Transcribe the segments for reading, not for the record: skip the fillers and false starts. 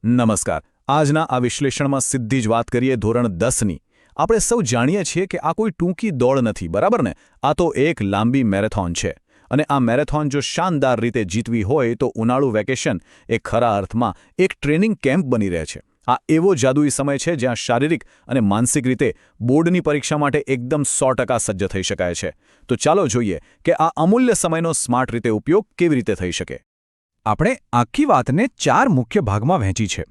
નમસ્કાર. આજના આ વિશ્લેષણમાં સીધી જ વાત કરીએ ધોરણ 10ની. આપણે સૌ જાણીએ છીએ કે આ કોઈ ટૂંકી દોડ નથી, બરાબર ને? આ તો એક લાંબી મેરેથોન છે. અને આ મેરેથોન જો શાનદાર રીતે જીતવી હોય તો ઉનાળુ વેકેશન એ ખરા અર્થમાં એક ટ્રેનિંગ કેમ્પ બની રહે છે. આ એવો જાદુઈ સમય છે જ્યાં શારીરિક અને માનસિક રીતે બોર્ડની પરીક્ષા માટે એકદમ 100% સજ્જ થઈ શકાય છે. તો ચાલો જોઈએ કે આ અમૂલ્ય સમયનો સ્માર્ટ રીતે ઉપયોગ કેવી રીતે થઈ શકે. આપણે આખી વાતને 4 મુખ્ય ભાગમાં વહેંચી છે.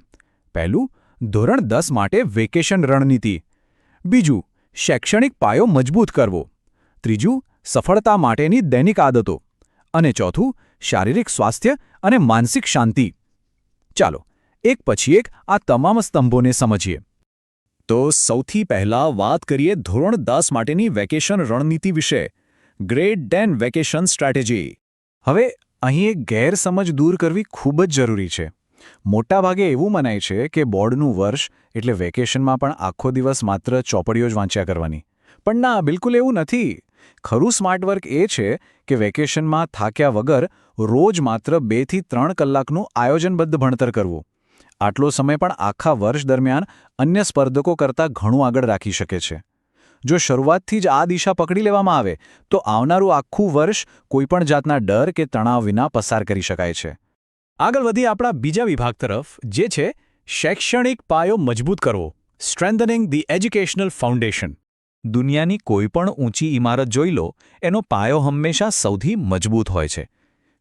પહેલું, ધોરણ 10 માટે વેકેશન રણનીતિ. બીજું, શૈક્ષણિક પાયો મજબૂત કરવો. ત્રીજું, સફળતા માટેની દૈનિક આદતો. અને ચોથું, શારીરિક સ્વાસ્થ્ય અને માનસિક શાંતિ. ચાલો, એક પછી એક આ તમામ સ્તંભોને સમજીએ. તો સૌથી પહેલા વાત કરીએ ધોરણ 10 માટેની વેકેશન રણનીતિ વિશે. Grade 10 vacation strategy. હવે અહીં એક ગેરસમજ દૂર કરવી ખૂબ જ જરૂરી છે. મોટાભાગે એવું મનાય છે કે બોર્ડનું વર્ષ એટલે વેકેશનમાં પણ આખો દિવસ માત્ર ચોપડીઓ જ વાંચ્યા કરવાની. પણ ના, બિલકુલ એવું નથી. ખરું સ્માર્ટ વર્ક એ છે કે વેકેશનમાં થાક્યા વગર રોજ માત્ર 2 થી 3 કલાકનું આયોજનબદ્ધ ભણતર કરવું. આટલો સમય પણ આખા વર્ષ દરમિયાન અન્ય સ્પર્ધકો કરતાં ઘણું આગળ રાખી શકે છે. જો શરૂઆતથી જ આ દિશા પકડી લેવામાં આવે તો આવનારું આખું વર્ષ કોઈપણ જાતના ડર કે તણાવ વિના પસાર કરી શકાય છે. આગળ વધીએ આપણા બીજા વિભાગ તરફ, જે છે શૈક્ષણિક પાયો મજબૂત કરવો. Strengthening the educational foundation. દુનિયાની કોઈપણ ઊંચી ઇમારત જોઈ લો, એનો પાયો હંમેશા સૌથી મજબૂત હોય છે.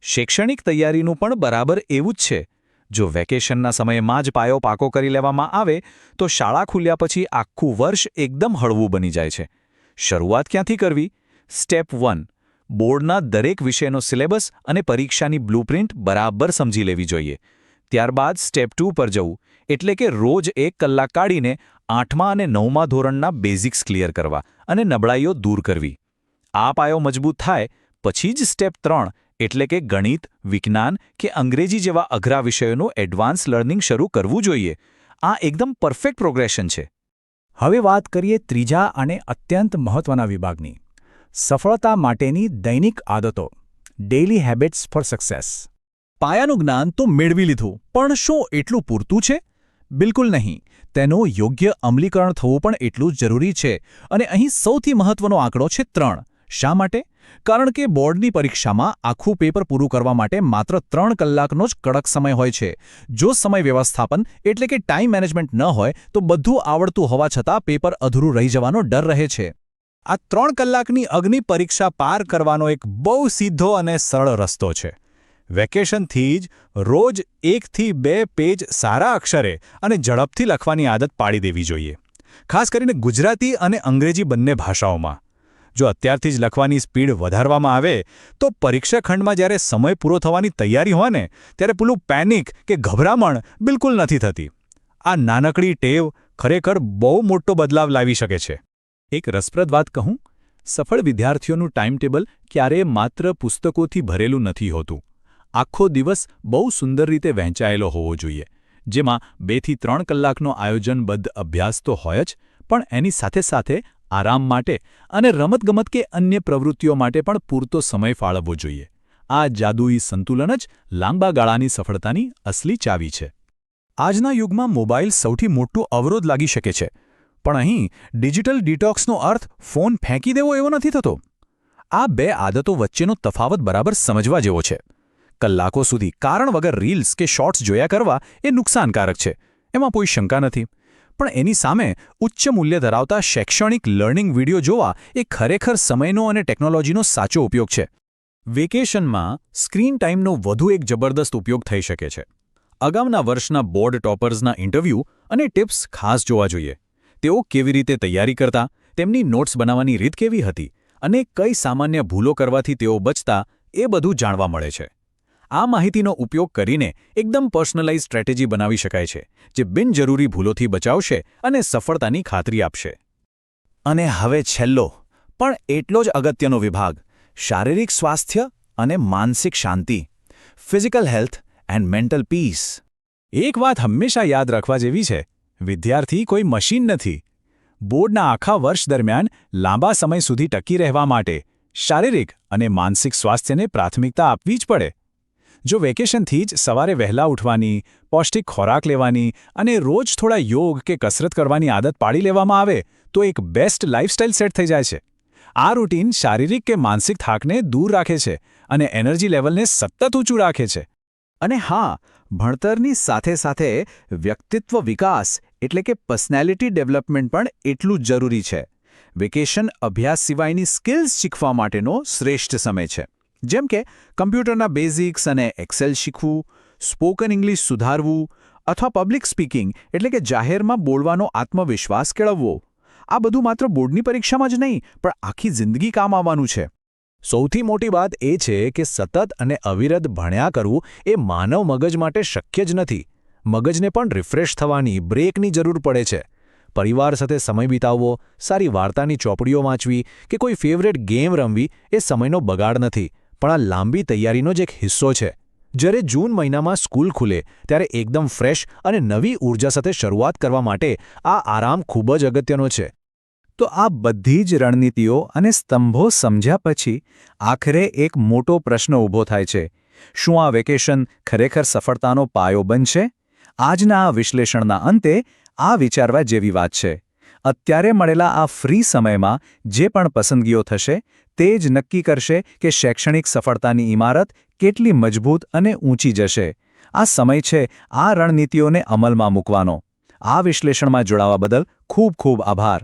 શૈક્ષણિક તૈયારીનું પણ બરાબર એવું જ છે. જો વેકેશનના સમયમાં જ પાયો પાકો કરી લેવામાં આવે તો શાળા ખુલ્યા પછી આખું વર્ષ એકદમ હળવું બની જાય છે. શરૂઆત ક્યાંથી કરવી? સ્ટેપ 1. બોર્ડના દરેક વિષયનો સિલેબસ અને પરીક્ષાની બ્લુપ્રિન્ટ બરાબર સમજી લેવી જોઈએ. ત્યારબાદ સ્ટેપ 2 પર જવું, એટલે કે રોજ 1 કલાક કાઢીને 8મા અને 9મા ધોરણના બેઝિક્સ ક્લિયર કરવા અને નબળાઈઓ દૂર કરવી. આ પાયો મજબૂત થાય પછી જ સ્ટેપ 3, એટલે કે ગણિત, વિજ્ઞાન કે અંગ્રેજી જેવા અઘરા વિષયોનું એડવાન્સ લર્નિંગ શરૂ કરવું જોઈએ. આ એકદમ પરફેક્ટ પ્રોગ્રેશન છે. હવે વાત કરીએ ત્રીજા અને અત્યંત મહત્વના વિભાગની. સફળતા માટેની દૈનિક આદતો. Daily habits four success. પાયાનું જ્ઞાન તો મેળવી લીધું, પણ શું એટલું પૂરતું છે? બિલકુલ નહીં. તેનું યોગ્ય અમલીકરણ થવું પણ એટલું જ જરૂરી છે. અને અહીં સૌથી મહત્વનો આંકડો છે 3. શા માટે? કારણ કે બોર્ડની પરીક્ષામાં આખું પેપર પૂરું કરવા માટે માત્ર 3 કલાકનો જ કડક સમય હોય છે. જો સમય વ્યવસ્થાપન એટલે કે ટાઈમ મેનેજમેન્ટ ન હોય તો બધું આવડતું હોવા છતાં પેપર અધૂરું રહી જવાનો ડર રહે છે. આ 3 કલાકની અગ્નિ પરીક્ષા પાર કરવાનો એક બહુ સીધો અને સરળ રસ્તો છે. વેકેશનથી જ રોજ 1 થી 2 પેજ સારા અક્ષરે અને ઝડપથી લખવાની આદત પાડી દેવી જોઈએ. ખાસ કરીને ગુજરાતી અને અંગ્રેજી બંને ભાષાઓમાં. જો અત્યારથી જ લખવાની સ્પીડ વધારવામાં આવે તો પરીક્ષા ખંડમાં જ્યારે સમય પૂરો થવાની તૈયારી હોય ને ત્યારે પેલું પેનિક કે ગભરામણ બિલકુલ નથી થતી. આ નાનકડી ટેવ ખરેખર બહુ મોટો બદલાવ લાવી શકે છે. એક રસપ્રદ વાત કહું, સફળ વિદ્યાર્થીઓનું ટાઈમટેબલ ક્યારેય માત્ર પુસ્તકોથી ભરેલું નથી હોતું. આખો દિવસ બહુ સુંદર રીતે વહેંચાયેલો હોવો જોઈએ, જેમાં 2 થી 3 કલાકનો આયોજનબદ્ધ અભ્યાસ તો હોય જ, પણ એની સાથે સાથે આરામ માટે અને રમતગમત કે અન્ય પ્રવૃત્તિઓ માટે પણ પૂરતો સમય ફાળવવો જોઈએ. આ જાદુઈ સંતુલન જ લાંબા ગાળાની સફળતાની અસલી ચાવી છે. આજના યુગમાં મોબાઈલ સૌથી મોટો અવરોધ લાગી શકે છે, પણ અહીં ડિજિટલ ડિટોક્સનો અર્થ ફોન ફેંકી દેવો એવો નથી થતો. આ 2 આદતો વચ્ચેનો તફાવત બરાબર સમજવા જેવો છે. કલાકો સુધી કારણ વગર રીલ્સ કે શોર્ટ્સ જોયા કરવા એ નુકસાનકારક છે, એમાં કોઈ શંકા નથી. પણ એની સામે ઉચ્ચ મૂલ્ય ધરાવતા શૈક્ષણિક લર્નિંગ વિડીયો જોવા એ ખરેખર સમયનો અને ટેકનોલોજીનો સાચો ઉપયોગ છે. વેકેશનમાં સ્ક્રીન ટાઈમનો વધુ એક જબરદસ્ત ઉપયોગ થઈ શકે છે. અગાઉના વર્ષના બોર્ડ ટોપર્સના ઇન્ટરવ્યૂ અને ટિપ્સ ખાસ જોવા જોઈએ. તેઓ કેવી રીતે તૈયારી કરતા, તેમની નોટ્સ બનાવવાની રીત કેવી હતી અને કઈ સામાન્ય ભૂલો કરવાથી તેઓ બચતા, એ બધું જાણવા મળે છે. આ માહિતીનો ઉપયોગ કરીને એકદમ પર્સનલાઇઝ સ્ટ્રેટેજી બનાવી શકાય છે, જે બિનજરૂરી ભૂલોથી બચાવશે અને સફળતાની ખાતરી આપશે. અને હવે છેલ્લો, પણ એટલો જ અગત્યનો વિભાગ, શારીરિક સ્વાસ્થ્ય અને માનસિક શાંતિ. Physical health and mental peace. એક વાત હંમેશા યાદ રાખવા જેવી છે, વિદ્યાર્થી કોઈ મશીન નથી. બોર્ડના આખા વર્ષ દરમિયાન લાંબા સમય સુધી ટકી રહેવા માટે શારીરિક અને માનસિક સ્વાસ્થ્યને પ્રાથમિકતા આપવી જ પડે. જો વેકેશનથી જ સવારે વહેલા ઉઠવાની, પૌષ્ટિક ખોરાક લેવાની અને રોજ થોડા યોગ કે કસરત કરવાની આદત પાડી લેવામાં આવે તો એક બેસ્ટ લાઇફસ્ટાઇલ સેટ થઈ જાય છે. આ રૂટીન શારીરિક કે માનસિક થાકને દૂર રાખે છે અને એનર્જી લેવલને સતત ઊંચું રાખે છે. અને હા, ભણતરની સાથે સાથે વ્યક્તિત્વ વિકાસ એટલે કે પર્સનાલિટી ડેવલપમેન્ટ પણ એટલું જ જરૂરી છે. વેકેશન અભ્યાસ સિવાયની સ્કિલ્સ શીખવા માટેનો શ્રેષ્ઠ સમય છે. જેમ કે કમ્પ્યુટરના બેઝિક્સ અને એક્સેલ શીખવું, સ્પોકન ઇંગ્લિશ સુધારવું અથવા પબ્લિક સ્પીકિંગ એટલે કે જાહેરમાં બોલવાનો આત્મવિશ્વાસ કેળવવો. આ બધું માત્ર બોર્ડની પરીક્ષામાં જ નહીં પણ આખી જિંદગી કામ આવવાનું છે. સૌથી મોટી વાત એ છે કે સતત અને અવિરત ભણ્યા કરવું એ માનવ મગજ માટે શક્ય જ નથી. મગજને પણ રિફ્રેશ થવાની, બ્રેકની જરૂર પડે છે. પરિવાર સાથે સમય વિતાવવો, સારી વાર્તાની ચોપડીઓ વાંચવી કે કોઈ ફેવરેટ ગેમ રમવી એ સમયનો બગાડ નથી, પણ આ લાંબી તૈયારીનો જ એક હિસ્સો છે. જ્યારે જૂન મહિનામાં સ્કૂલ ખુલે ત્યારે એકદમ ફ્રેશ અને નવી ઊર્જા સાથે શરૂઆત કરવા માટે આ આરામ ખૂબ જ અગત્યનો છે. તો આ બધી જ રણનીતિઓ અને સ્તંભો સમજ્યા પછી આખરે એક મોટો પ્રશ્ન ઊભો થાય છે. શું આ વેકેશન ખરેખર સફળતાનો પાયો બનશે? આજના આ વિશ્લેષણના અંતે આ વિચારવા જેવી વાત છે. અત્યારે મળેલા આ ફ્રી સમયમાં જે પણ પસંદગીઓ થશે તે જ નક્કી કરશે કે શૈક્ષણિક સફળતાની ઇમારત કેટલી મજબૂત અને ઊંચી જશે. આ સમય છે આ રણનીતિઓને અમલમાં મૂકવાનો. આ વિશ્લેષણમાં જોડાવા બદલ ખૂબ ખૂબ આભાર.